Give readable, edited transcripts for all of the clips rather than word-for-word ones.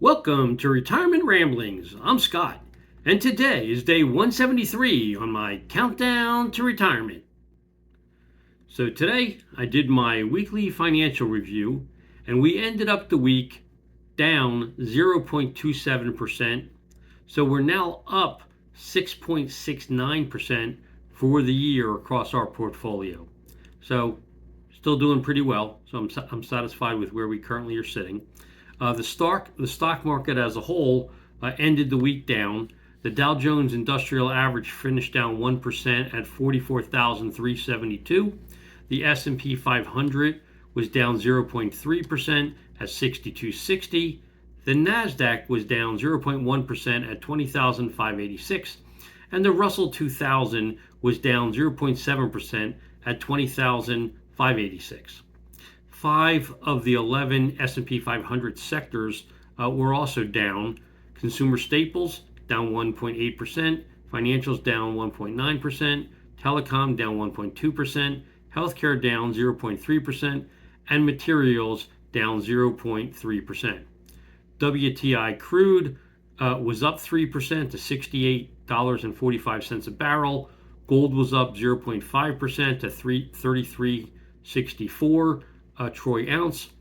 Welcome to Retirement Ramblings. I'm Scott, and today is day 173 on my countdown to retirement. So, today I did my weekly financial review, and we ended up the week down 0.27%. So, we're now up 6.69% for the year across our portfolio. So, still doing pretty well. So, I'm satisfied with where we currently are sitting. The stock market as a whole ended the week down. The Dow Jones Industrial Average finished down 1% at 44,372. The S&P 500 was down 0.3% at 6260. The Nasdaq was down 0.1% at 20,586, and the Russell 2000 was down 0.7% at 20,586. 5 of the 11 S&P 500 sectors were also down. Consumer staples down 1.8%, financials down 1.9%, telecom down 1.2%, healthcare down 0.3%, and materials down 0.3%. WTI crude was up 3% to $68.45 a barrel. Gold was up 0.5% to 33.64 troy ounce.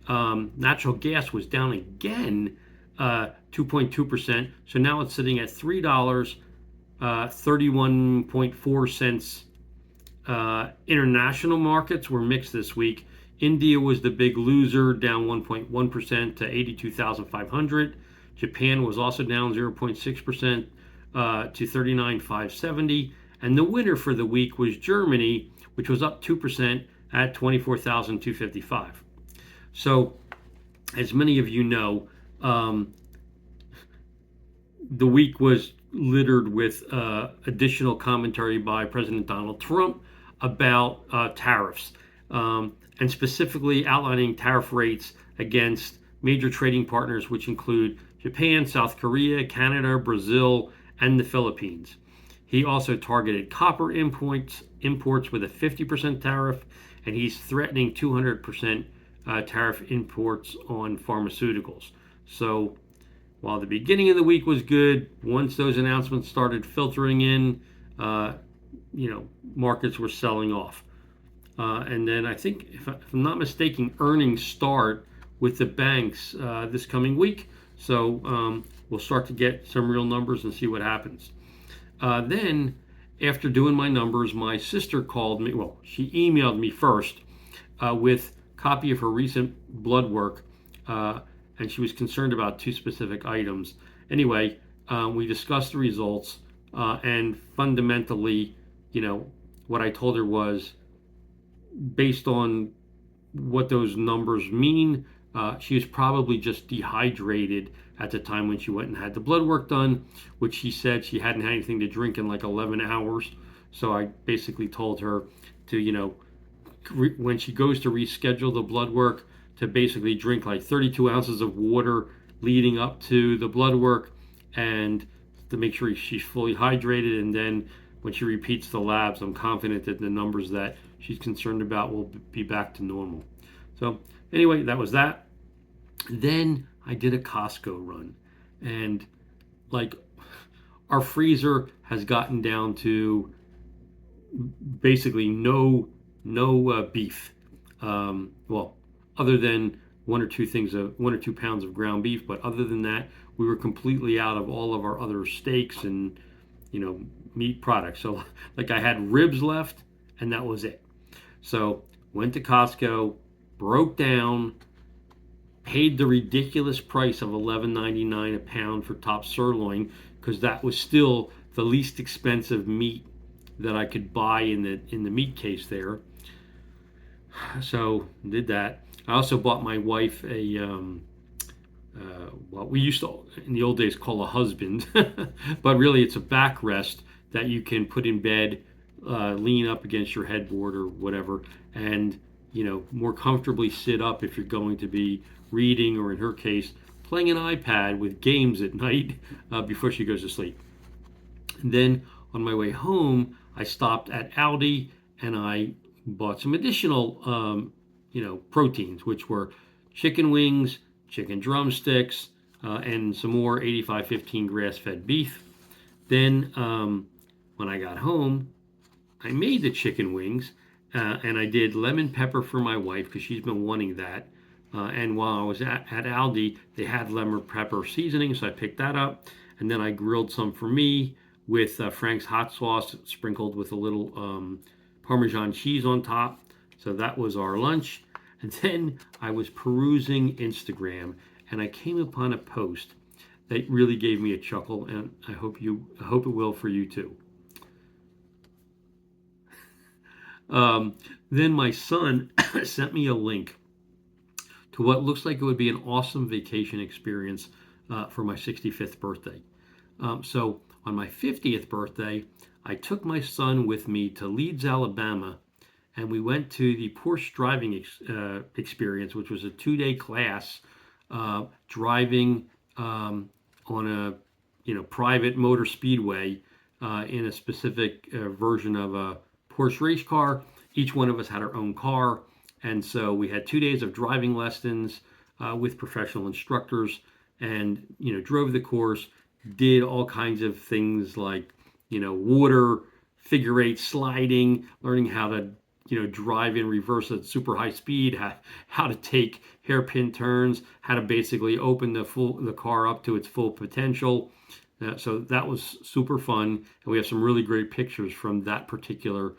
Natural gas was down again 2.2%. So now it's sitting at $3.31.4. International markets were mixed this week. India was the big loser, down 1.1% to 82,500. Japan was also down 0.6% to 39,570. And the winner for the week was Germany, which was up 2% at 24,255. So, as many of you know, the week was littered with additional commentary by President Donald Trump about tariffs, and specifically outlining tariff rates against major trading partners, which include Japan, South Korea, Canada, Brazil, and the Philippines. He also targeted copper imports with a 50% tariff, and he's threatening 200% tariff imports on pharmaceuticals. So while the beginning of the week was good, once those announcements started filtering in, markets were selling off. And then I think, if I'm not mistaken, earnings start with the banks this coming week. So we'll start to get some real numbers and see what happens. Then, after doing my numbers, my sister called me. Well, she emailed me first with a copy of her recent blood work, and she was concerned about 2 specific items. Anyway, we discussed the results, and fundamentally, what I told her was, based on what those numbers mean, she was probably just dehydrated at the time when she went and had the blood work done, which she said she hadn't had anything to drink in like 11 hours. So I basically told her to, when she goes to reschedule the blood work, to basically drink like 32 ounces of water leading up to the blood work, and to make sure she's fully hydrated. And then when she repeats the labs, I'm confident that the numbers that she's concerned about will be back to normal. So anyway, that was that. Then I did a Costco run, and like, our freezer has gotten down to basically no beef. Well, other than 1 or 2 pounds of ground beef, but other than that, we were completely out of all of our other steaks and meat products. So like, I had ribs left, and that was it. So went to Costco, broke down, paid the ridiculous price of $11.99 a pound for top sirloin, because that was still the least expensive meat that I could buy in the meat case there. So did that. I also bought my wife what we used to in the old days call a husband, but really it's a backrest that you can put in bed, lean up against your headboard or whatever, and more comfortably sit up if you're going to be reading, or in her case, playing an iPad with games at night before she goes to sleep. And then on my way home, I stopped at Aldi and I bought some additional, proteins, which were chicken wings, chicken drumsticks, and some more 85-15 grass-fed beef. Then when I got home, I made the chicken wings, and I did lemon pepper for my wife because she's been wanting that. And while I was at Aldi, they had lemon pepper seasoning, so I picked that up. And then I grilled some for me with Frank's hot sauce, sprinkled with a little Parmesan cheese on top. So that was our lunch. And then I was perusing Instagram, and I came upon a post that really gave me a chuckle, and I hope it will for you too. Um, then my son sent me a link to what looks like it would be an awesome vacation experience for my 65th birthday. So on my 50th birthday, I took my son with me to Leeds, Alabama, and we went to the Porsche driving experience, which was a 2-day class driving on a private motor speedway in a specific version of a Porsche race car. Each one of us had our own car, and so we had 2 days of driving lessons with professional instructors, and drove the course, did all kinds of things like water figure eight sliding, learning how to drive in reverse at super high speed, how to take hairpin turns, how to basically open the car up to its full potential. So that was super fun, and we have some really great pictures from that particular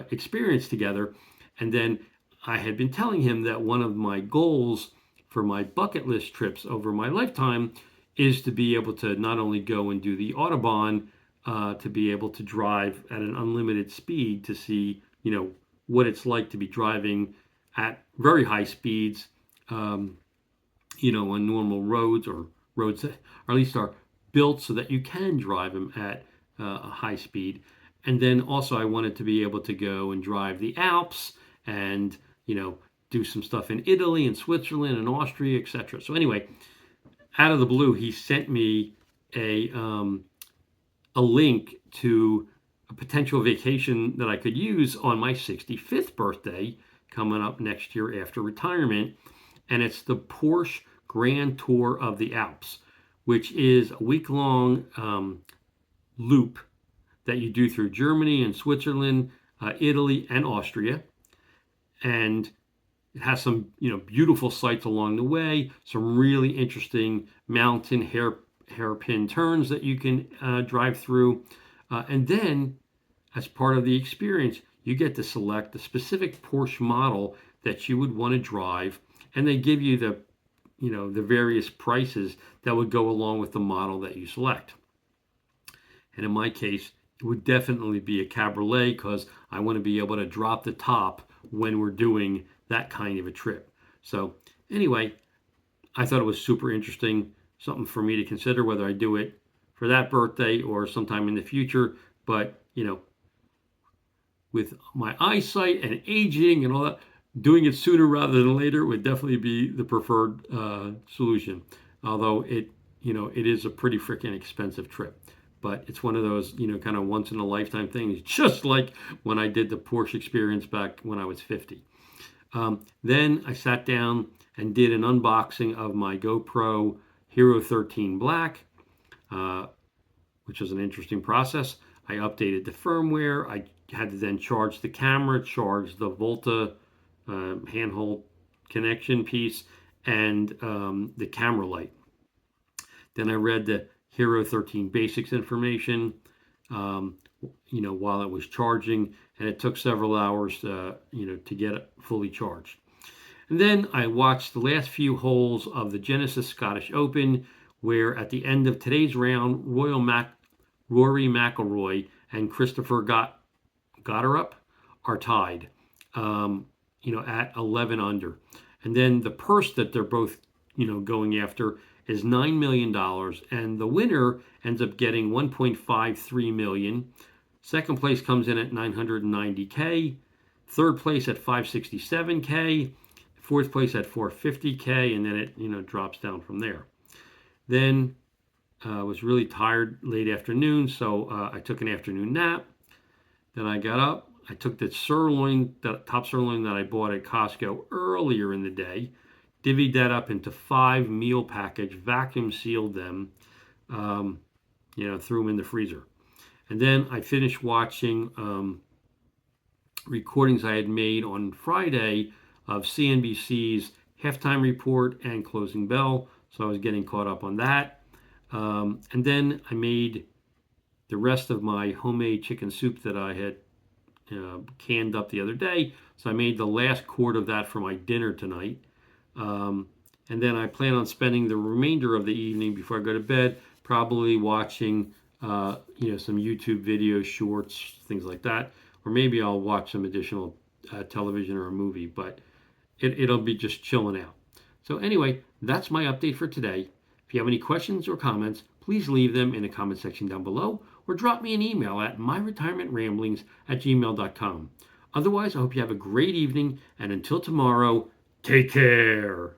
experience together. And then I had been telling him that one of my goals for my bucket list trips over my lifetime is to be able to not only go and do the Autobahn, to be able to drive at an unlimited speed to see, what it's like to be driving at very high speeds, um, on normal roads, or roads that or at least are built so that you can drive them at a high speed. And then also I wanted to be able to go and drive the Alps and, do some stuff in Italy and Switzerland and Austria, etc. So anyway, out of the blue, he sent me a link to a potential vacation that I could use on my 65th birthday coming up next year after retirement. And it's the Porsche Grand Tour of the Alps, which is a week long loop that you do through Germany and Switzerland, Italy, and Austria. And it has some, beautiful sights along the way, some really interesting mountain hairpin turns that you can drive through. And then, as part of the experience, you get to select the specific Porsche model that you would want to drive, and they give you the various prices that would go along with the model that you select. And in my case, it would definitely be a cabriolet because I want to be able to drop the top when we're doing that kind of a trip. So anyway, I thought it was super interesting, something for me to consider whether I do it for that birthday or sometime in the future. But, with my eyesight and aging and all that, doing it sooner rather than later would definitely be the preferred solution. Although it is a pretty freaking expensive trip. But it's one of those, kind of once in a lifetime things, just like when I did the Porsche experience back when I was 50. Then I sat down and did an unboxing of my GoPro Hero 13 Black, which was an interesting process. I updated the firmware. I had to then charge the camera, charge the Volta handhold connection piece, and the camera light. Then I read the Hero 13 basics information, while it was charging, and it took several hours, to get it fully charged. And then I watched the last few holes of the Genesis Scottish Open, where at the end of today's round, Rory McIlroy and Christopher Gotterup are tied, at 11 under. And then the purse that they're both, going after is $9 million, and the winner ends up getting 1.53 million. Second place comes in at 990K, third place at 567K, fourth place at 450K, and then it drops down from there. Then I was really tired late afternoon, so I took an afternoon nap. Then I got up. I took that top sirloin that I bought at Costco earlier in the day, divvied that up into 5 meal package, vacuum sealed them, um, threw them in the freezer. And then I finished watching recordings I had made on Friday of CNBC's halftime report and closing bell. So I was getting caught up on that. And then I made the rest of my homemade chicken soup that I had canned up the other day. So I made the last quart of that for my dinner tonight. Um, and then I plan on spending the remainder of the evening before I go to bed, probably watching, some YouTube videos, shorts, things like that. Or maybe I'll watch some additional television or a movie, but it'll be just chilling out. So anyway, that's my update for today. If you have any questions or comments, please leave them in the comment section down below or drop me an email at myretirementramblings@gmail.com. Otherwise, I hope you have a great evening, and until tomorrow, take care.